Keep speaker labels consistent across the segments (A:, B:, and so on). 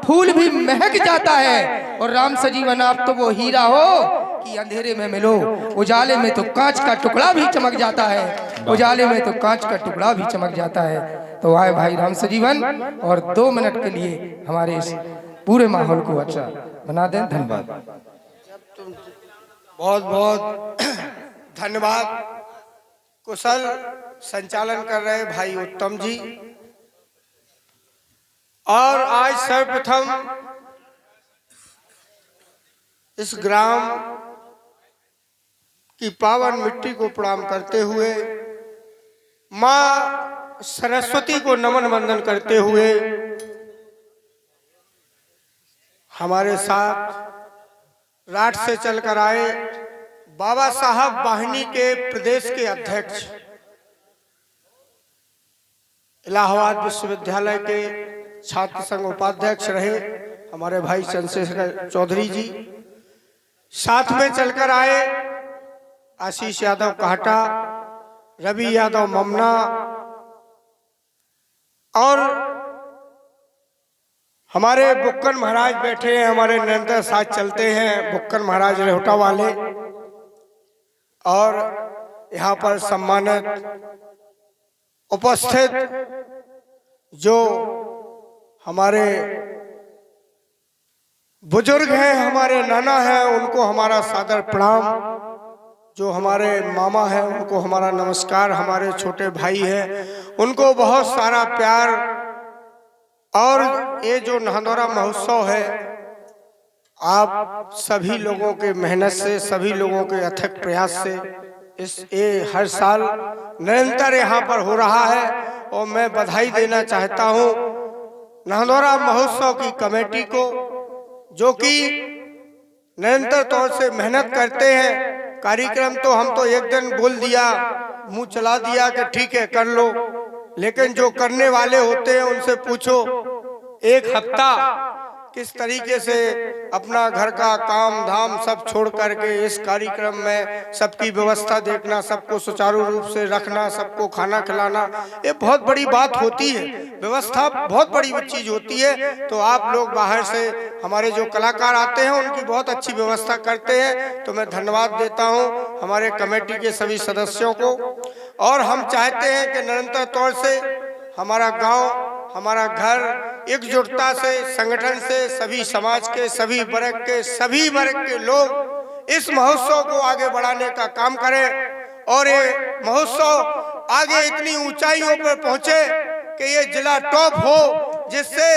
A: फूल भी महक जाता है। और राम सजीवन आप तो वो हीरा हो कि अंधेरे में मिलो, उजाले में तो कांच का टुकड़ा भी चमक जाता है, उजाले में तो कांच का टुकड़ा भी चमक जाता है। तो आए भाई राम सजीवन और 2 मिनट के लिए हमारे इस पूरे माहौल को अच्छा बना दें। धन्यवाद।
B: बहुत बहुत धन्यवाद। कुशल संचालन कर रहे भाई उत्तम जी। और आज सर्वप्रथम इस ग्राम की पावन मिट्टी को प्रणाम करते हुए, मां सरस्वती को नमन वंदन करते हुए, हमारे साथ राठ से चलकर आए बाबा साहब वाहिनी के प्रदेश के अध्यक्ष, इलाहाबाद विश्वविद्यालय के छात्र संघ उपाध्यक्ष रहे हमारे भाई चंद्रशेखर चौधरी जी, साथ में चलकर आए आशीष यादव काहटा, रवि यादव ममना, और हमारे बुक्कन महाराज बैठे हैं, हमारे निरंतर साथ चलते हैं बुक्कन महाराज रेहटा वाले। और यहाँ पर सम्मानित उपस्थित जो हमारे बुजुर्ग हैं, हमारे नाना हैं, उनको हमारा सादर प्रणाम। जो हमारे मामा हैं उनको हमारा नमस्कार। हमारे छोटे भाई हैं उनको बहुत सारा प्यार। और ये जो नांदौरा महोत्सव है, आप सभी लोगों के मेहनत से, सभी लोगों के अथक प्रयास से ये हर साल निरंतर यहाँ पर हो रहा है। और मैं बधाई देना चाहता हूँ नांदौरा महोत्सव की कमेटी को, जो कि निरंतर तौर से मेहनत करते हैं। कार्यक्रम तो हम तो एक दिन बोल दिया, मुंह चला दिया कि ठीक है कर लो, लेकिन जो करने वाले होते हैं उनसे पूछो एक हफ्ता किस तरीके से अपना घर का काम धाम सब छोड़ करके इस कार्यक्रम में सबकी व्यवस्था देखना, सबको सुचारू रूप से रखना, सबको खाना खिलाना, ये बहुत बड़ी बात होती है। व्यवस्था बहुत बड़ी चीज होती है। तो आप लोग बाहर से हमारे जो कलाकार आते हैं उनकी बहुत अच्छी व्यवस्था करते हैं, तो मैं धन्यवाद देता हूँ हमारे कमेटी के सभी सदस्यों को। और हम चाहते हैं कि निरंतर तौर से हमारा गाँव, हमारा घर एकजुटता से, संगठन से, सभी समाज के, सभी वर्ग के लोग इस महोत्सव को आगे बढ़ाने का काम करें। और ये महोत्सव आगे इतनी ऊंचाइयों पर पहुंचे कि ये जिला टॉप हो, जिससे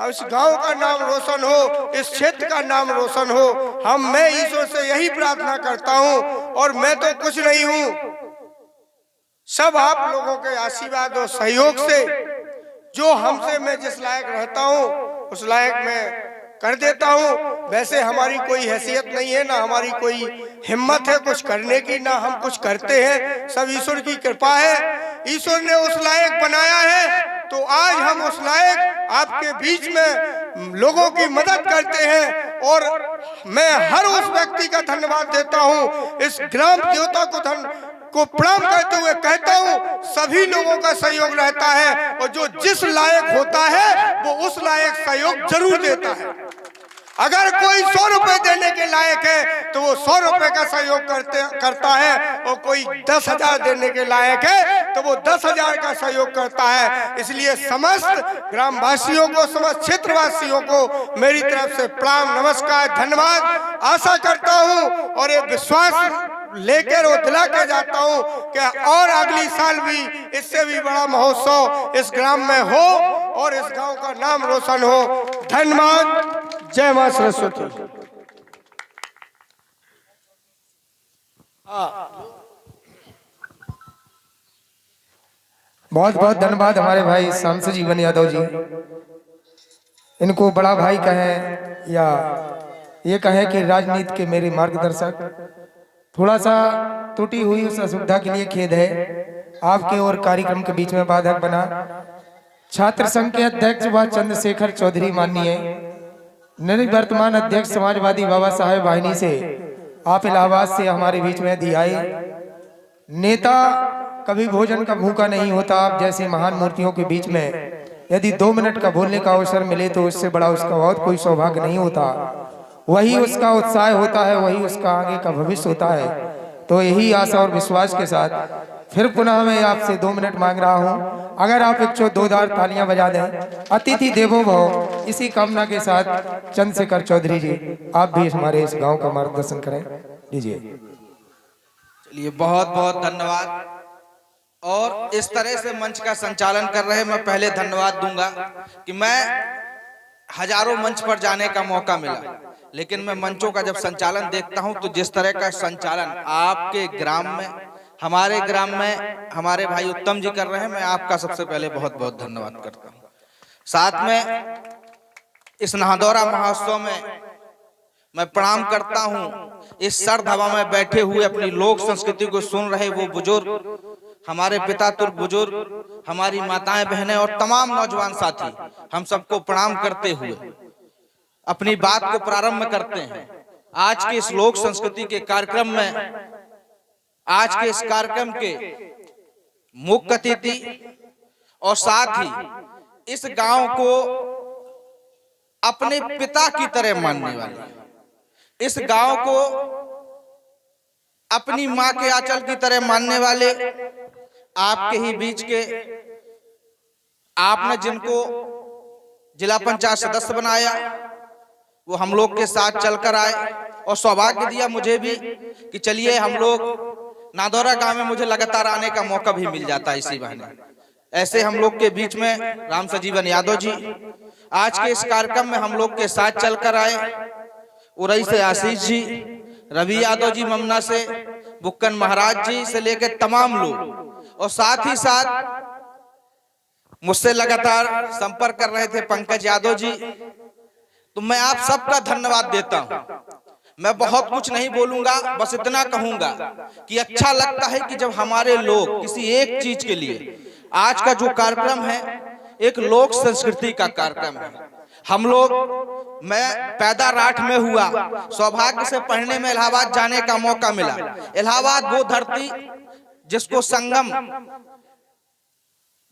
B: इस गांव का नाम रोशन हो, इस क्षेत्र का नाम रोशन हो। मैं ईश्वर से यही प्रार्थना करता हूं। और मैं तो कुछ नहीं हूं, सब आप लोगों के आशीर्वाद और सहयोग से जो हमसे मैं जिस लायक रहता हूँ उस लायक मैं कर देता हूँ। वैसे हमारी कोई हैसियत नहीं है, ना हमारी कोई हिम्मत है कुछ करने की, ना हम कुछ करते हैं। सब ईश्वर की कृपा है, ईश्वर ने उस लायक बनाया है। तो आज हम उस लायक आपके बीच में लोगों की मदद करते हैं। और मैं हर उस व्यक्ति का धन्यवाद देता हूँ, इस ग्राम देवता को प्रणाम करते हुए कहता हूँ सभी लोगों का सहयोग रहता है। और जो जिस लायक होता है वो उस लायक सहयोग जरूर देता है। अगर कोई 100 रुपए देने के लायक है तो वो 100 रुपए का सहयोग करता है। और कोई 10,000 देने के लायक है तो वो 10,000 का सहयोग करता है। इसलिए समस्त ग्रामवासियों को, समस्त क्षेत्रवासियों को मेरी तरफ से प्रणाम, नमस्कार, धन्यवाद। आशा करता हूँ और ये विश्वास लेकर और दिला के जाता हूँ कि और अगली साल भी इससे भी बड़ा महोत्सव इस ग्राम में हो और इस गांव का नाम रोशन हो। धन्यवाद। जय मां सरस्वती।
A: बहुत बहुत धन्यवाद हमारे भाई सांसद जीवन यादव जी। इनको बड़ा भाई कहें या ये कहें कि राजनीति के मेरे मार्गदर्शक, थोड़ा सा त्रुटि हुई उस असुविधा के लिए खेद है। आपके और कार्यक्रम के बीच में बाधक बना छात्र संघ के अध्यक्ष व चंद्रशेखर चौधरी माननीय निवर्तमान अध्यक्ष समाजवादी बाबा साहेब वाहिनी से आप इलाहाबाद से हमारे बीच में दी आए। नेता कभी भोजन का भूखा नहीं होता। आप जैसे महान मूर्तियों के बीच में यदि 2 मिनट का बोलने का अवसर मिले तो उससे बड़ा उसका और कोई सौभाग्य नहीं होता। वही उसका उत्साह होता है, वही उसका आगे का भविष्य होता है। तो यही आशा और विश्वास के साथ फिर पुनः मैं आपसे 2 मिनट मांग रहा हूं। अगर आप एक 2 तालियां बजा दें। अतिथि देवो भव, इसी कामना के साथ चंद्रशेखर चौधरी जी आप भी हमारे इस गांव का मार्गदर्शन करें दीजिए।
C: चलिए, बहुत बहुत धन्यवाद। और इस तरह से मंच का संचालन कर रहे, मैं पहले धन्यवाद दूंगा कि मैं हजारों मंच पर जाने का मौका मिला, लेकिन मैं मंचों का जब संचालन देखता हूं तो जिस तरह का संचालन आपके ग्राम में, हमारे ग्राम में हमारे भाई उत्तम जी कर रहे हैं, मैं आपका सबसे पहले बहुत बहुत धन्यवाद करता हूं। साथ में इस नाहदौरा महोत्सव में मैं प्रणाम करता हूं इस सर्द हवा में बैठे हुए अपनी लोक संस्कृति को सुन रहे वो बुजुर्ग, हमारे पिता तुर्क बुजुर्ग, हमारी माताएं बहनें और तमाम नौजवान साथी, हम सबको प्रणाम करते हुए अपनी बात को प्रारंभ करते हैं। आज के इस लोक संस्कृति के कार्यक्रम में, आज के इस कार्यक्रम के मुख्य अतिथि और साथ ही इस गांव को अपने पिता की तरह मानने वाले, इस गांव को अपनी मां के आंचल की तरह मानने वाले आपके ही बीच के, आपने जिनको जिला पंचायत सदस्य बनाया वो हम लोग के साथ चलकर आए और सौभाग्य दिया मुझे भी कि चलिए हम लोग नादौरा गांव में मुझे लगातार आने का मौका भी मिल जाता है इसी बहाने। ऐसे हम लोग के बीच में राम सजीवन यादव जी आज के इस कार्यक्रम में हम लोग के साथ चलकर आए। उरई से आशीष जी, रवि यादव जी ममना से, बुक्कन महाराज जी से लेकर तमाम लोग, और साथ ही साथ मुझसे लगातार संपर्क कर रहे थे पंकज यादव जी। तो मैं आप सबका धन्यवाद देता हूं। मैं बहुत कुछ नहीं बोलूंगा, बस इतना कहूंगा कि अच्छा लगता है कि जब हमारे लोग किसी एक चीज के लिए, आज का जो कार्यक्रम है एक लोक संस्कृति का कार्यक्रम है। हम लोग, मैं पैदा राठ में हुआ, सौभाग्य से पढ़ने में इलाहाबाद जाने का मौका मिला। इलाहाबाद वो धरती जिसको संगम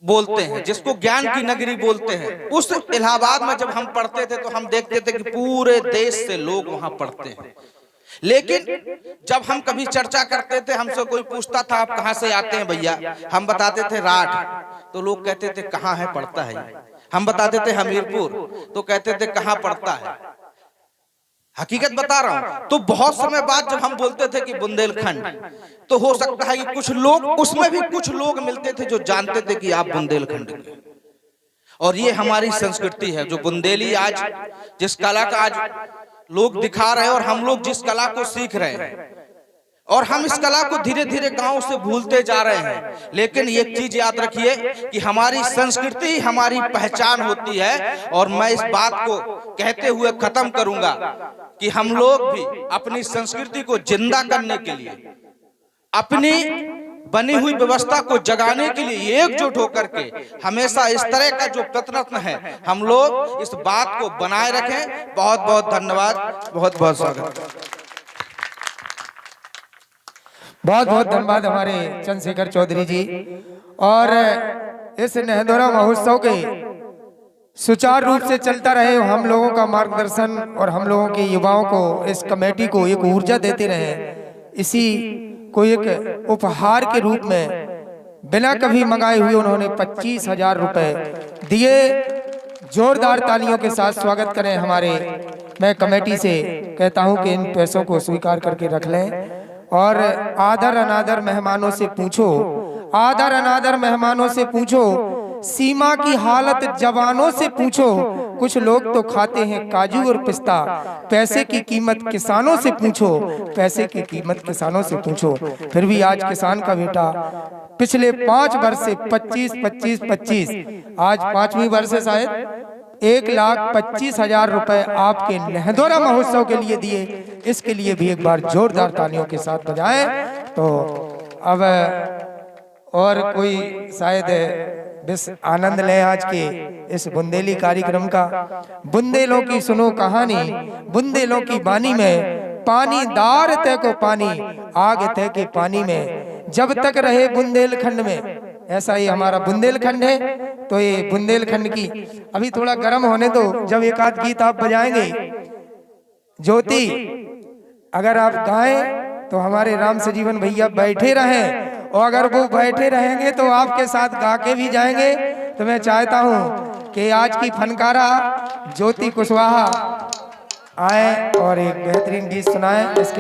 C: बोलते हैं, जिसको ज्ञान की नगरी बोलते हैं, उस इलाहाबाद में जब हम पढ़ते थे तो हम देखते थे कि पूरे देश से लोग वहां पढ़ते हैं। लेकिन जब हम कभी चर्चा करते थे, हमसे कोई पूछता था आप कहां से आते हैं भैया, हम बताते थे राठ, तो लोग कहते थे कहां है, पढ़ता है। हम बताते थे हमीरपुर, तो कहते थे कहां पढ़ता है। हकीकत बता रहा हूं। तो बहुत समय बाद जब हम बोलते थे कि बुंदेलखंड, तो हो सकता है कि कुछ लोग, उसमें भी कुछ लोग मिलते थे जो जानते थे कि आप बुंदेलखंड के। और ये हमारी संस्कृति है, जो बुंदेली आज जिस कला का आज लोग दिखा रहे हैं और हम लोग जिस कला को सीख रहे हैं, और हम इस कला को धीरे धीरे गांव से भूलते जा रहे हैं। लेकिन एक चीज याद रखिए कि हमारी संस्कृति हमारी पहचान होती है। और मैं इस बात को कहते हुए खत्म करूंगा कि हम लोग भी अपनी संस्कृति को जिंदा करने के लिए, अपनी बनी हुई व्यवस्था को जगाने के लिए एकजुट होकर के हमेशा इस तरह का जो प्रयत्न है, हम लोग इस बात को बनाए रखें। बहुत बहुत धन्यवाद, बहुत बहुत स्वागत।
A: बहुत बहुत धन्यवाद हमारे चंद्रशेखर चौधरी जी। और इस नाहदौरा महोत्सव के सुचारू रूप से चलता रहे, हम लोगों का मार्गदर्शन और हम लोगों के युवाओं को, इस कमेटी को एक ऊर्जा देते रहे। इसी को एक उपहार के रूप में बिना कभी मंगाए हुए उन्होंने 25,000 रुपए दिए। जोरदार तालियों के साथ स्वागत करें हमारे। मैं कमेटी से कहता हूं कि इन पैसों को स्वीकार करके रख लें। और आदर अनादर मेहमानों से पूछो, आदर अनादर मेहमानों से पूछो, सीमा की हालत जवानों से पूछो। कुछ लोग तो खाते हैं काजू और पिस्ता, पैसे की कीमत किसानों से पूछो, पैसे की कीमत किसानों से पूछो। फिर भी आज किसान का बेटा पिछले 5 वर्ष से 25, आज 5वीं वर्ष है शायद, 1,25,000 रुपए आपके नाहदौरा महोत्सव के लिए दिए। इसके लिए भी एक बार जोरदार तालियों के साथ बजाएं। तो अब और कोई शायद बस आनंद लें आज के इस बुंदेली कार्यक्रम का। बुंदेलों की सुनो कहानी, बुंदेलों की बानी में, पानी दार तय को पानी, आग तय के पानी में, जब तक रहे बुंदेलखंड में। ऐसा ही हमारा बुंदेलखंड है। तो ये बुंदेलखंड की अभी थोड़ा गर्म होने दो, जब एक आध गीत आप बजाएंगे ज्योति, अगर आप गाएं तो हमारे राम सजीवन भैया बैठे रहें, और अगर वो बैठे रहेंगे तो आपके साथ गा के भी जाएंगे। तो मैं चाहता हूं कि आज की फनकारा ज्योति कुशवाहा आए और एक बेहतरीन गीत सुनाएं। इसके